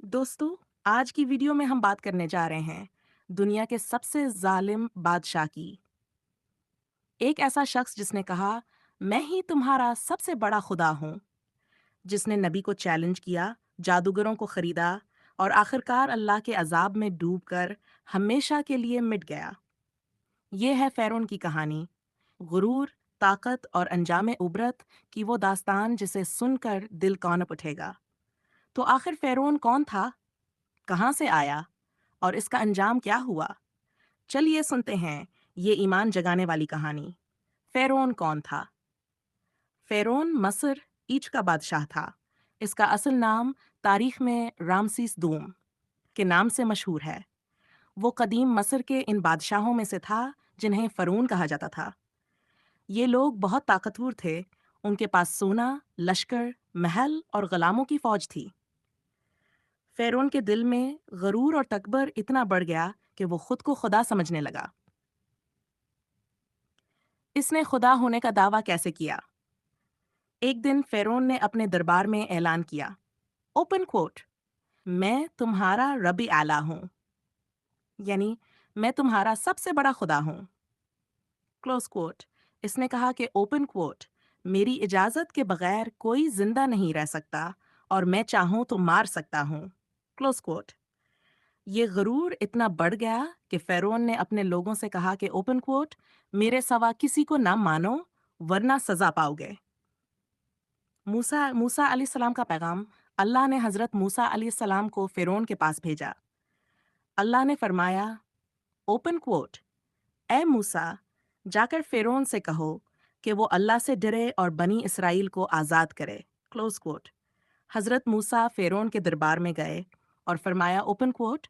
दोस्तों, आज की वीडियो में हम बात करने जा रहे हैं दुनिया के सबसे जालिम बादशाह की। एक ऐसा शख्स जिसने कहा, मैं ही तुम्हारा सबसे बड़ा खुदा हूँ। जिसने नबी को चैलेंज किया, जादूगरों को खरीदा और आखिरकार अल्लाह के अजाब में डूबकर हमेशा के लिए मिट गया। ये है फ़िरौन की कहानी। गुरूर, ताकत और अंजाम उबरत की वो दास्तान जिसे सुनकर दिल कांप उठेगा। तो आखिर फ़िरौन कौन था, कहाँ से आया और इसका अंजाम क्या हुआ? चलिए सुनते हैं ये ईमान जगाने वाली कहानी। फ़िरौन कौन था? फ़िरौन मस्र ईच का बादशाह था। इसका असल नाम तारीख में रामसीस दूम के नाम से मशहूर है। वो कदीम मस्र के इन बादशाहों में से था जिन्हें फ़ारून कहा जाता था। ये लोग बहुत ताकतवर थे। उनके पास सोना, लश्कर, महल और गुलामों की फौज थी। फ़िरौन के दिल में गरूर और तकबर इतना बढ़ गया कि वो खुद को खुदा समझने लगा। इसने खुदा होने का दावा कैसे किया? एक दिन फ़िरौन ने अपने दरबार में ऐलान किया, ओपन कोट, मैं तुम्हारा रबी आला हूँ, यानी मैं तुम्हारा सबसे बड़ा खुदा हूँ। Close quote. इसने कहा कि ओपन कोट, मेरी इजाज़त के बगैर कोई जिंदा नहीं रह सकता और मैं चाहूँ तो मार सकता हूँ। Close quote. ये गरूर इतना बढ़ गया कि फ़िरौन ने अपने लोगों से कहा कि ओपन कोट, मेरे सवा किसी को ना मानो वरना सजा पाओगे। मूसा मूसा अलैहिस्सलाम का पैगाम। अल्लाह ने हज़रत मूसा अलैहिस्सलाम को फ़िरौन के पास भेजा। अल्लाह ने फरमाया, ओपन कोट, ए मूसा, जाकर फ़िरौन से कहो कि वो अल्लाह से डरे और बनी इसराइल को आज़ाद करे। Close quote. हज़रत मूसा फ़िरौन के दरबार में गए और फरमाया, ओपन कोट,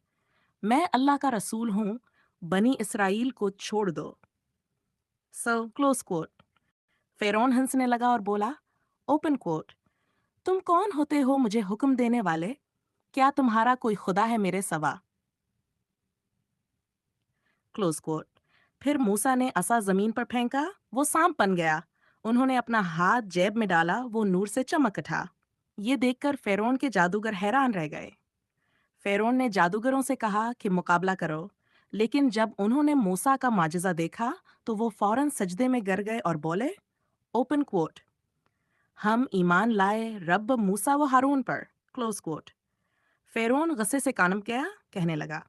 मैं अल्लाह का रसूल हूँ, बनी इसराइल को छोड़ दो। Close quote. फ़िरौन हंसने लगा और बोला, ओपन कोट, तुम कौन होते हो मुझे हुक्म देने वाले? क्या तुम्हारा कोई खुदा है मेरे सवा? Close quote. फिर मूसा ने असा जमीन पर फेंका, वो सांप बन गया। उन्होंने अपना हाथ जेब में डाला, वो नूर से चमक उठा। ये देखकर फ़िरौन के जादूगर हैरान रह गए। फ़िरौन ने जादूगरों से कहा कि मुकाबला करो, लेकिन जब उन्होंने मूसा का माजिज़ा देखा तो वो फौरन सजदे में गिर गए और बोले, ओपन कोट, हम ईमान लाए रब मूसा व हारून पर। Close quote. फ़िरौन गुस्से से कानम गया, कहने लगा,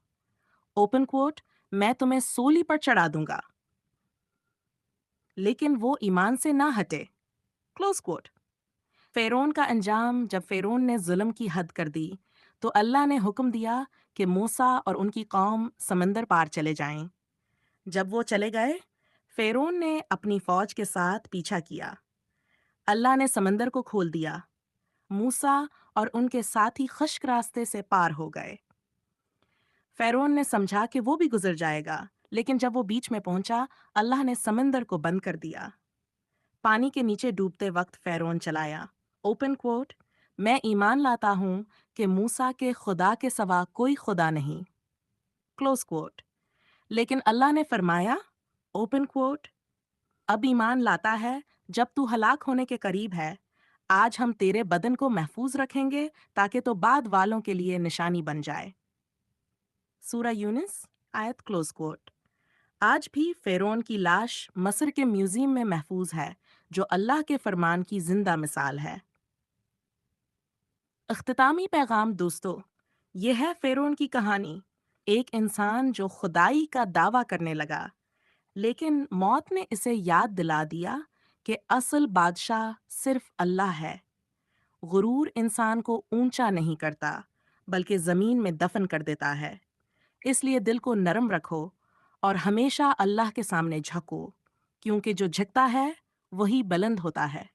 ओपन कोट, मैं तुम्हें सूली पर चढ़ा दूंगा। लेकिन वो ईमान से ना हटे। Close quote. फ़िरौन का अंजाम। जब फ़िरौन ने जुल्म की हद कर दी तो अल्लाह ने हुक्म दिया कि मूसा और उनकी कौम समंदर पार चले जाएं। जब वो चले गए, फ़िरौन ने अपनी फौज के साथ पीछा किया। अल्लाह ने समंदर को खोल दिया। मूसा और उनके साथी खुश्क रास्ते से पार हो गए। फ़िरौन ने समझा कि वो भी गुजर जाएगा, लेकिन जब वो बीच में पहुंचा, अल्लाह ने समंदर को बंद कर दिया। पानी के नीचे डूबते वक्त फ़िरौन चलाया, ओपन कोट, मैं ईमान लाता हूँ कि मूसा के खुदा के सवा कोई खुदा नहीं। Close quote. लेकिन अल्लाह ने फरमाया, ओपन कोट, अब ईमान लाता है जब तू हलाक होने के करीब है। आज हम तेरे बदन को महफूज रखेंगे ताकि तो बाद वालों के लिए निशानी बन जाए। सूरा यूनुस, आयत क्लोज कोट। आज भी फ़िरौन की लाश मस्र के म्यूजियम में महफूज है, जो अल्लाह के फरमान की जिंदा मिसाल है। इख्तितामी पैगाम दोस्तों, यह है फ़िरौन की कहानी। एक इंसान जो खुदाई का दावा करने लगा, लेकिन मौत ने इसे याद दिला दिया कि असल बादशाह सिर्फ अल्लाह है। गुरूर इंसान को ऊंचा नहीं करता, बल्कि ज़मीन में दफन कर देता है। इसलिए दिल को नरम रखो और हमेशा अल्लाह के सामने झुको, क्योंकि जो झुकता है वही बुलंद होता है।